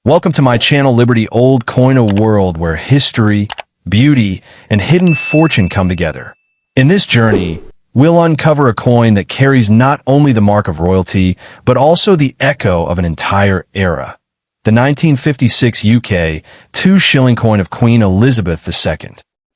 Welcome to my channel Liberty Old Coin, a world where history, beauty, and hidden fortune come together. In this journey, we'll uncover a coin that carries not only the mark of royalty, but also the echo of an entire era. The 1956 UK 2-shilling coin of Queen Elizabeth II.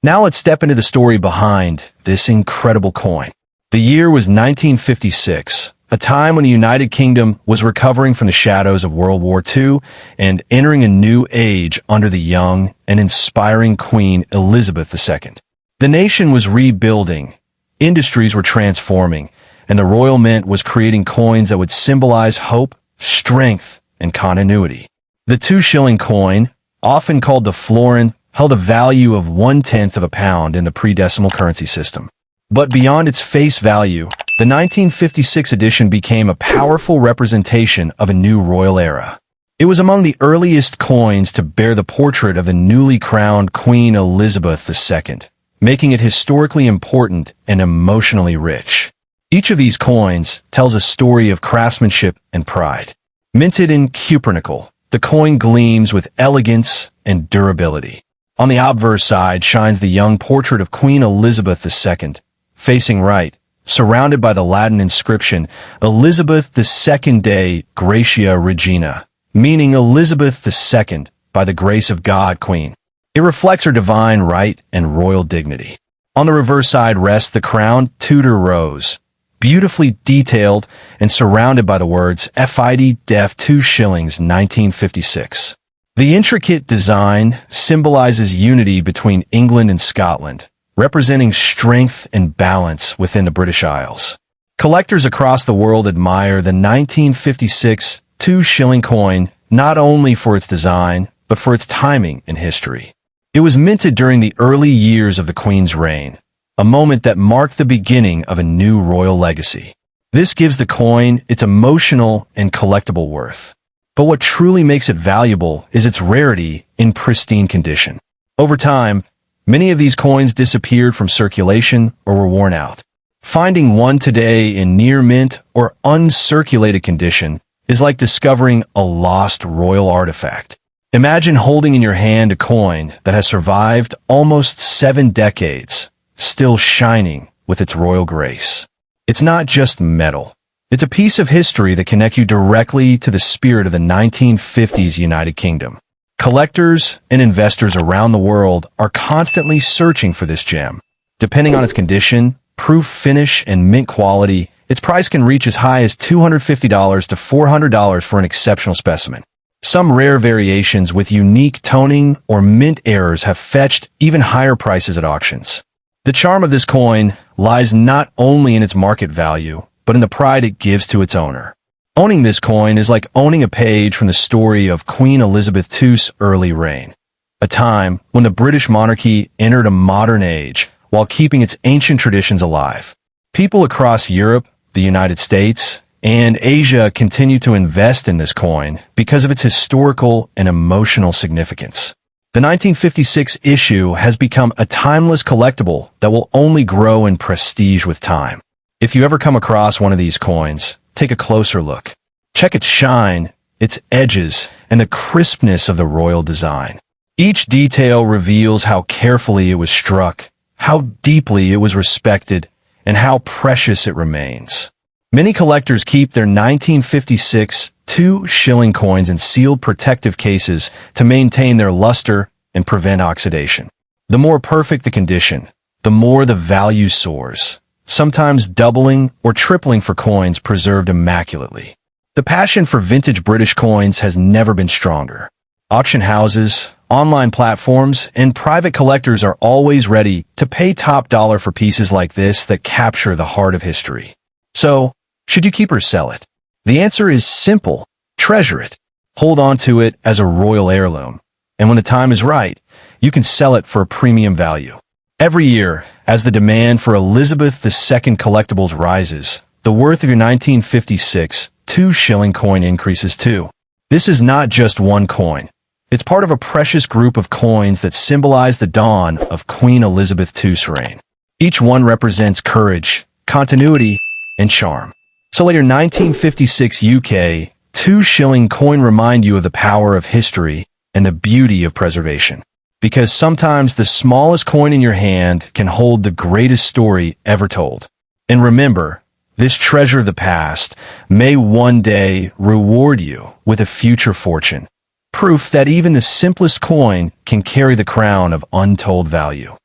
Now let's step into the story behind this incredible coin. The year was 1956. A time when the United Kingdom was recovering from the shadows of World War II and entering a new age under the young and inspiring Queen Elizabeth II. The nation was rebuilding, industries were transforming, and the Royal Mint was creating coins that would symbolize hope, strength, and continuity. The 2-shilling coin, often called the Florin, held a value of 1/10 of a pound in the pre-decimal currency system. But beyond its face value, the 1956 edition became a powerful representation of a new royal era. It was among the earliest coins to bear the portrait of the newly crowned Queen Elizabeth II, making it historically important and emotionally rich. Each of these coins tells a story of craftsmanship and pride. Minted in cupronickel, the coin gleams with elegance and durability. On the obverse side shines the young portrait of Queen Elizabeth II, facing right, surrounded by the Latin inscription, Elizabeth II Dei Gratia Regina, meaning Elizabeth II, by the grace of God, Queen. It reflects her divine right and royal dignity. On the reverse side rests the crowned Tudor rose, beautifully detailed and surrounded by the words FID Def 2 Shillings 1956. The intricate design symbolizes unity between England and Scotland, representing strength and balance within the British Isles. Collectors across the world admire the 1956 2-shilling coin not only for its design, but for its timing in history. It was minted during the early years of the Queen's reign, a moment that marked the beginning of a new royal legacy. This gives the coin its emotional and collectible worth. But what truly makes it valuable is its rarity in pristine condition. Over time, many of these coins disappeared from circulation or were worn out. Finding one today in near mint or uncirculated condition is like discovering a lost royal artifact. Imagine holding in your hand a coin that has survived almost 7 decades, still shining with its royal grace. It's not just metal. It's a piece of history that connects you directly to the spirit of the 1950s United Kingdom. Collectors and investors around the world are constantly searching for this gem. Depending on its condition, proof, finish, and mint quality, its price can reach as high as $250 to $400 for an exceptional specimen. Some rare variations with unique toning or mint errors have fetched even higher prices at auctions. The charm of this coin lies not only in its market value, but in the pride it gives to its owner. Owning this coin is like owning a page from the story of Queen Elizabeth II's early reign, a time when the British monarchy entered a modern age while keeping its ancient traditions alive. People across Europe, the United States, and Asia continue to invest in this coin because of its historical and emotional significance. The 1956 issue has become a timeless collectible that will only grow in prestige with time. If you ever come across one of these coins, take a closer look. Check its shine, its edges, and the crispness of the royal design. Each detail reveals how carefully it was struck, how deeply it was respected, and how precious it remains. Many collectors keep their 1956 2-shilling coins in sealed protective cases to maintain their luster and prevent oxidation. The more perfect the condition, the more the value soars, sometimes doubling or tripling for coins preserved immaculately. The passion for vintage British coins has never been stronger. Auction houses, online platforms, and private collectors are always ready to pay top dollar for pieces like this that capture the heart of history. So, should you keep or sell it? The answer is simple. Treasure it. Hold on to it as a royal heirloom. And when the time is right, you can sell it for a premium value. Every year, as the demand for Elizabeth II collectibles rises, the worth of your 1956 2-shilling coin increases too. This is not just one coin. It's part of a precious group of coins that symbolize the dawn of Queen Elizabeth II's reign. Each one represents courage, continuity, and charm. So let your 1956 UK 2 shilling coin remind you of the power of history and the beauty of preservation. Because sometimes the smallest coin in your hand can hold the greatest story ever told. And remember, this treasure of the past may one day reward you with a future fortune. Proof that even the simplest coin can carry the crown of untold value.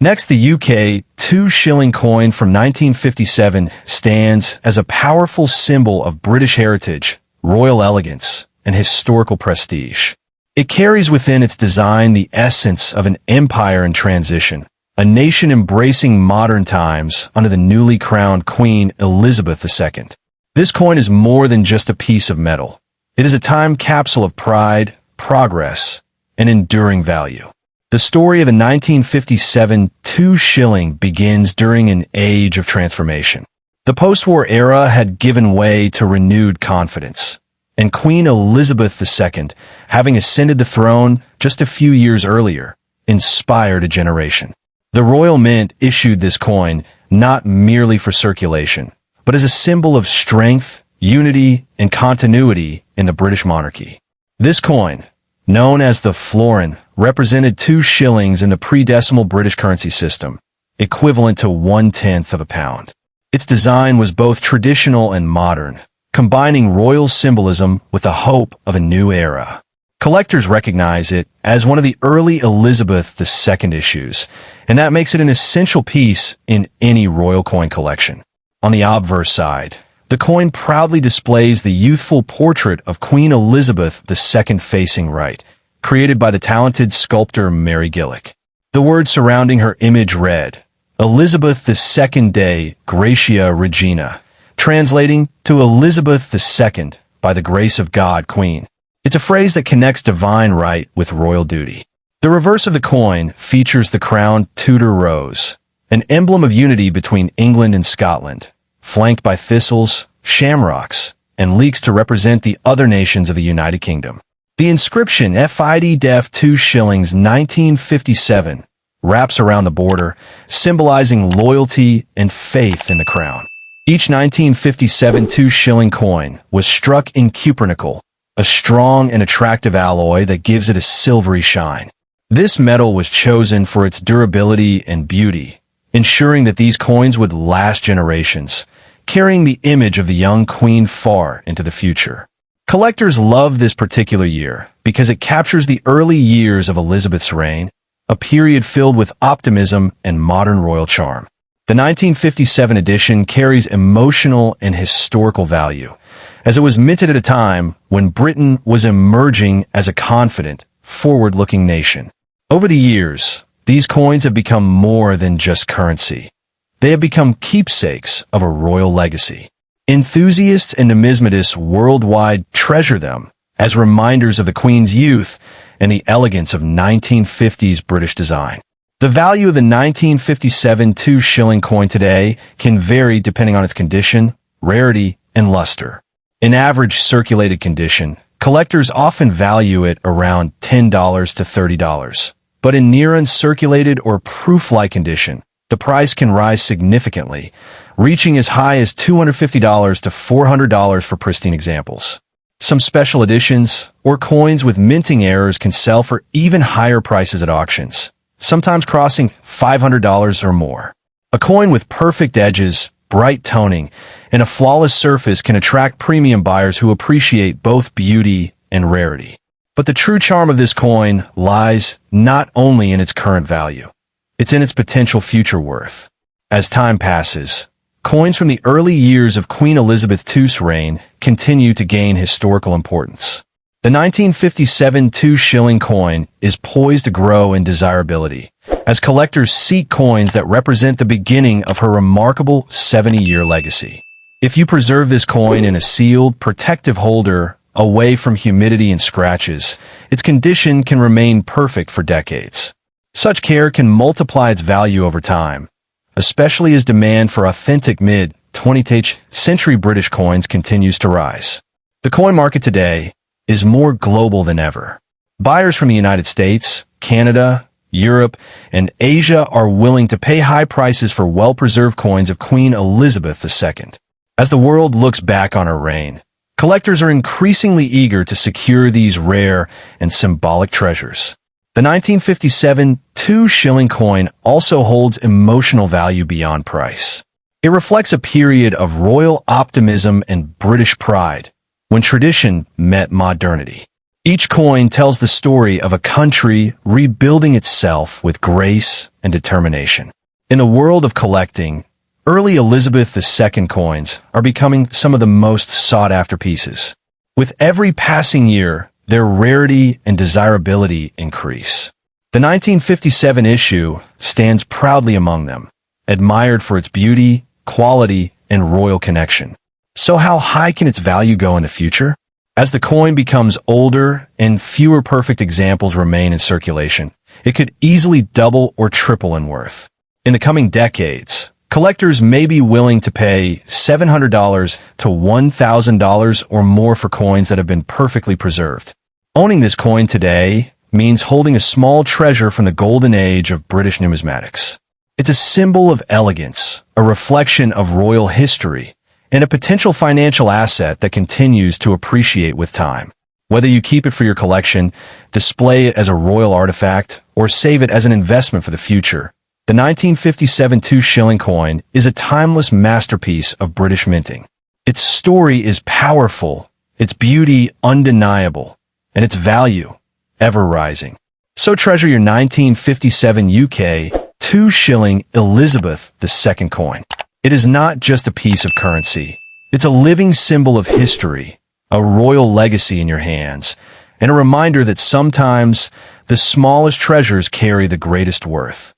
Next, the UK 2 shilling coin from 1957 stands as a powerful symbol of British heritage, royal elegance, and historical prestige. It carries within its design the essence of an empire in transition, a nation embracing modern times under the newly crowned Queen Elizabeth II. This coin is more than just a piece of metal. It is a time capsule of pride, progress, and enduring value. The story of the 1957 2 shilling begins during an age of transformation. The post-war era had given way to renewed confidence, and Queen Elizabeth II, having ascended the throne just a few years earlier, inspired a generation. The Royal Mint issued this coin not merely for circulation, but as a symbol of strength, unity, and continuity in the British monarchy. This coin, known as the Florin, represented 2 shillings in the pre-decimal British currency system, equivalent to 1/10 of a pound. Its design was both traditional and modern, combining royal symbolism with the hope of a new era. Collectors recognize it as one of the early Elizabeth II issues, and that makes it an essential piece in any royal coin collection. On the obverse side, the coin proudly displays the youthful portrait of Queen Elizabeth II facing right, created by the talented sculptor Mary Gillick. The words surrounding her image read, Elizabeth II Dei Gratia Regina, translating to Elizabeth II, by the grace of God, Queen. It's a phrase that connects divine right with royal duty. The reverse of the coin features the crowned Tudor rose, an emblem of unity between England and Scotland, flanked by thistles, shamrocks, and leeks to represent the other nations of the United Kingdom. The inscription FID Def 2 shillings 1957 wraps around the border, symbolizing loyalty and faith in the crown. Each 1957 2 shilling coin was struck in cupronickel, a strong and attractive alloy that gives it a silvery shine. This metal was chosen for its durability and beauty, ensuring that these coins would last generations, carrying the image of the young queen far into the future. Collectors love this particular year because it captures the early years of Elizabeth's reign, a period filled with optimism and modern royal charm. The 1957 edition carries emotional and historical value, as it was minted at a time when Britain was emerging as a confident, forward-looking nation. Over the years, these coins have become more than just currency. They have become keepsakes of a royal legacy. Enthusiasts and numismatists worldwide treasure them as reminders of the Queen's youth and the elegance of 1950s British design. The value of the 1957 2 shilling coin today can vary depending on its condition, rarity, and luster. In average circulated condition, collectors often value it around $10 to $30. But in near uncirculated or proof-like condition, the price can rise significantly, reaching as high as $250 to $400 for pristine examples. Some special editions or coins with minting errors can sell for even higher prices at auctions, sometimes crossing $500 or more. A coin with perfect edges, bright toning, and a flawless surface can attract premium buyers who appreciate both beauty and rarity. But the true charm of this coin lies not only in its current value, it's in its potential future worth. As time passes, coins from the early years of Queen Elizabeth II's reign continue to gain historical importance. The 1957 2 shilling coin is poised to grow in desirability as collectors seek coins that represent the beginning of her remarkable 70-year legacy. If you preserve this coin in a sealed, protective holder away from humidity and scratches, its condition can remain perfect for decades. Such care can multiply its value over time, especially as demand for authentic mid-20th century British coins continues to rise. The coin market today is more global than ever. Buyers from the United States, Canada, Europe, and Asia are willing to pay high prices for well-preserved coins of Queen Elizabeth II. As the world looks back on her reign, Collectors are increasingly eager to secure these rare and symbolic treasures. The 1957 2-shilling coin also holds emotional value beyond price. It reflects a period of royal optimism and British pride, when tradition met modernity. Each coin tells the story of a country rebuilding itself with grace and determination. In the world of collecting, early Elizabeth II coins are becoming some of the most sought-after pieces. With every passing year, their rarity and desirability increase. The 1957 issue stands proudly among them, admired for its beauty, quality, and royal connection. So how high can its value go in the future? As the coin becomes older and fewer perfect examples remain in circulation, it could easily double or triple in worth. In the coming decades, collectors may be willing to pay $700 to $1,000 or more for coins that have been perfectly preserved. Owning this coin today means holding a small treasure from the golden age of British numismatics. It's a symbol of elegance, a reflection of royal history, and a potential financial asset that continues to appreciate with time. Whether you keep it for your collection, display it as a royal artifact, or save it as an investment for the future, the 1957 2-shilling coin is a timeless masterpiece of British minting. Its story is powerful, its beauty undeniable, and its value ever rising. So treasure your 1957 UK 2-shilling Elizabeth II coin. It is not just a piece of currency. It's a living symbol of history, a royal legacy in your hands, and a reminder that sometimes the smallest treasures carry the greatest worth.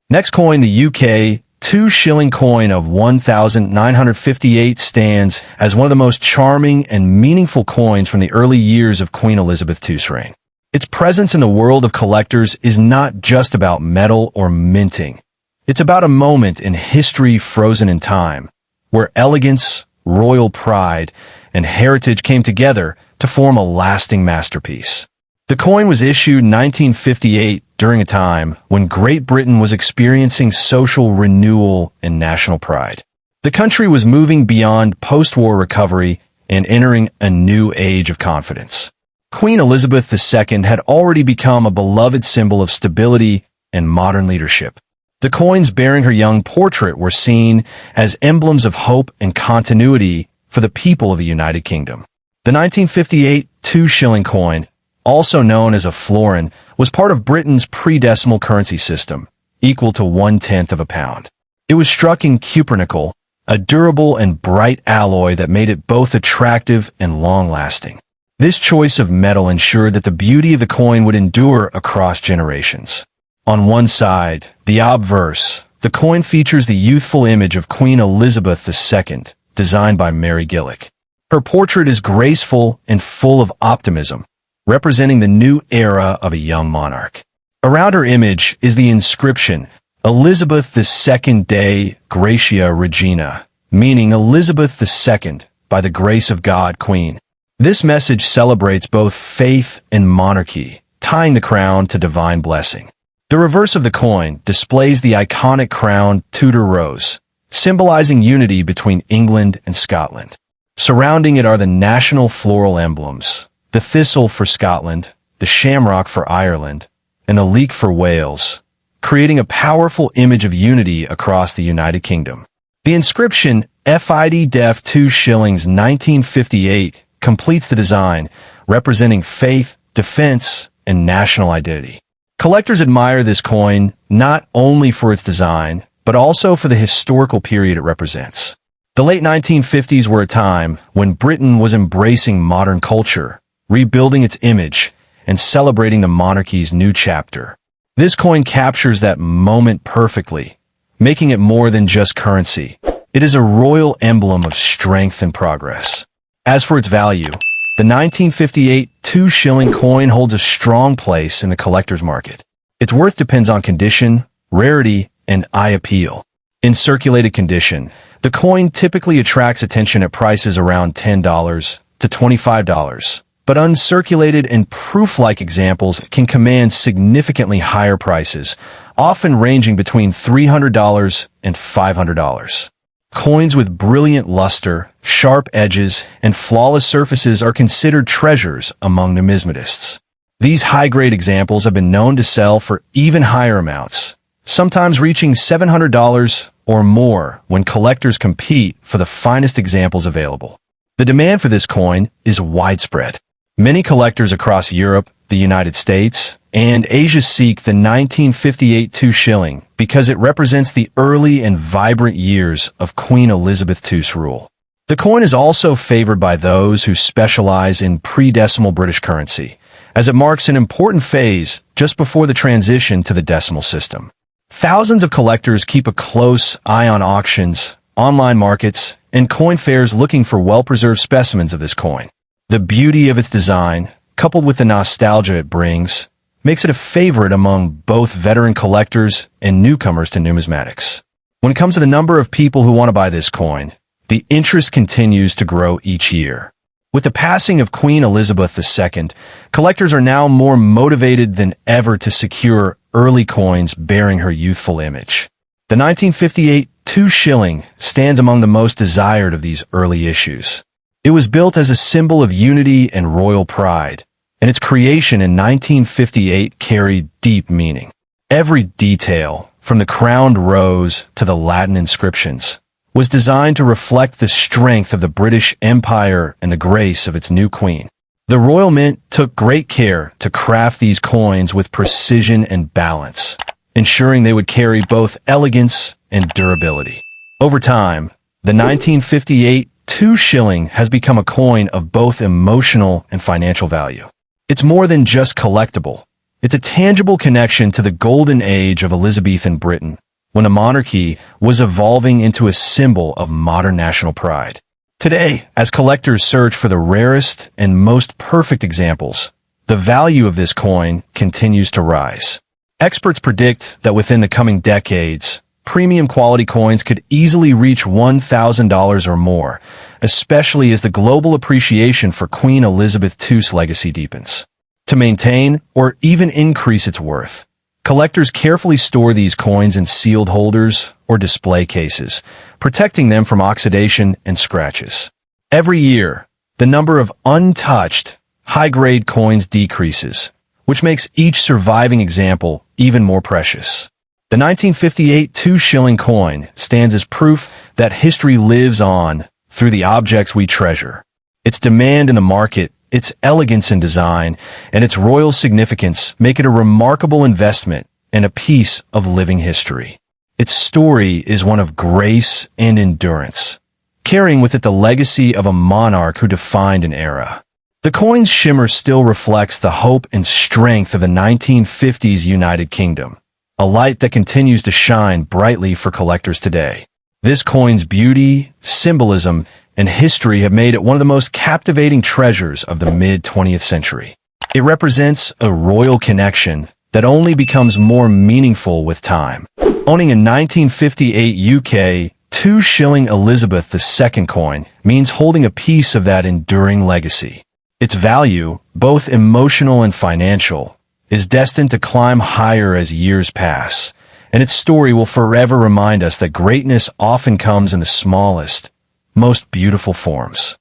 Next coin, the UK 2-shilling coin of 1958 stands as one of the most charming and meaningful coins from the early years of Queen Elizabeth II's reign. Its presence in the world of collectors is not just about metal or minting. It's about a moment in history frozen in time, where elegance, royal pride, and heritage came together to form a lasting masterpiece. The coin was issued in 1958 during a time when Great Britain was experiencing social renewal and national pride. The country was moving beyond post-war recovery and entering a new age of confidence. Queen Elizabeth II had already become a beloved symbol of stability and modern leadership. The coins bearing her young portrait were seen as emblems of hope and continuity for the people of the United Kingdom. The 1958 2-shilling coin, also known as a florin, was part of Britain's pre-decimal currency system, equal to 1/10 of a pound. It was struck in cupronickel, a durable and bright alloy that made it both attractive and long-lasting. This choice of metal ensured that the beauty of the coin would endure across generations. On one side, the obverse, the coin features the youthful image of Queen Elizabeth II, designed by Mary Gillick. Her portrait is graceful and full of optimism, representing the new era of a young monarch. Around her image is the inscription, Elizabeth II Dei Gratia Regina, meaning Elizabeth II, by the grace of God, Queen. This message celebrates both faith and monarchy, tying the crown to divine blessing. The reverse of the coin displays the iconic crowned Tudor rose, symbolizing unity between England and Scotland. Surrounding it are the national floral emblems, the thistle for Scotland, the shamrock for Ireland, and the leek for Wales, creating a powerful image of unity across the United Kingdom. The inscription FID Def 2 Shillings 1958 completes the design, representing faith, defense, and national identity. Collectors admire this coin not only for its design, but also for the historical period it represents. The late 1950s were a time when Britain was embracing modern culture, rebuilding its image, and celebrating the monarchy's new chapter. This coin captures that moment perfectly, making it more than just currency. It is a royal emblem of strength and progress. As for its value, the 1958 2-shilling coin holds a strong place in the collector's market. Its worth depends on condition, rarity, and eye appeal. In circulated condition, the coin typically attracts attention at prices around $10 to $25, but uncirculated and proof-like examples can command significantly higher prices, often ranging between $300 and $500. Coins with brilliant luster, sharp edges, and flawless surfaces are considered treasures among numismatists. These high-grade examples have been known to sell for even higher amounts, sometimes reaching $700 or more when collectors compete for the finest examples available. The demand for this coin is widespread. Many collectors across Europe, the United States, and Asia seek the 1958 2 shilling because it represents the early and vibrant years of Queen Elizabeth II's rule. The coin is also favored by those who specialize in pre-decimal British currency, as it marks an important phase just before the transition to the decimal system. Thousands of collectors keep a close eye on auctions, online markets, and coin fairs looking for well-preserved specimens of this coin. The beauty of its design, coupled with the nostalgia it brings, makes it a favorite among both veteran collectors and newcomers to numismatics. When it comes to the number of people who want to buy this coin, the interest continues to grow each year. With the passing of Queen Elizabeth II, collectors are now more motivated than ever to secure early coins bearing her youthful image. The 1958 2 shilling stands among the most desired of these early issues. It was built as a symbol of unity and royal pride, and its creation in 1958 carried deep meaning. Every detail, from the crowned rose to the Latin inscriptions, was designed to reflect the strength of the British Empire and the grace of its new queen. The Royal Mint took great care to craft these coins with precision and balance, ensuring they would carry both elegance and durability. Over time, the 1958 2 shilling has become a coin of both emotional and financial value. It's more than just collectible. It's a tangible connection to the golden age of Elizabethan Britain, when the monarchy was evolving into a symbol of modern national pride. Today, as collectors search for the rarest and most perfect examples, the value of this coin continues to rise. Experts predict that within the coming decades, premium quality coins could easily reach $1,000 or more, especially as the global appreciation for Queen Elizabeth II's legacy deepens. To maintain or even increase its worth, collectors carefully store these coins in sealed holders or display cases, protecting them from oxidation and scratches. Every year, the number of untouched, high-grade coins decreases, which makes each surviving example even more precious. The 1958 2 shilling coin stands as proof that history lives on through the objects we treasure. Its demand in the market, its elegance in design, and its royal significance make it a remarkable investment and a piece of living history. Its story is one of grace and endurance, carrying with it the legacy of a monarch who defined an era. The coin's shimmer still reflects the hope and strength of the 1950s United Kingdom, a light that continues to shine brightly for collectors today. This coin's beauty, symbolism, and history have made it one of the most captivating treasures of the mid-20th century. It represents a royal connection that only becomes more meaningful with time. Owning a 1958 UK 2 shilling Elizabeth II coin means holding a piece of that enduring legacy. Its value, both emotional and financial, is destined to climb higher as years pass, and its story will forever remind us that greatness often comes in the smallest, most beautiful forms.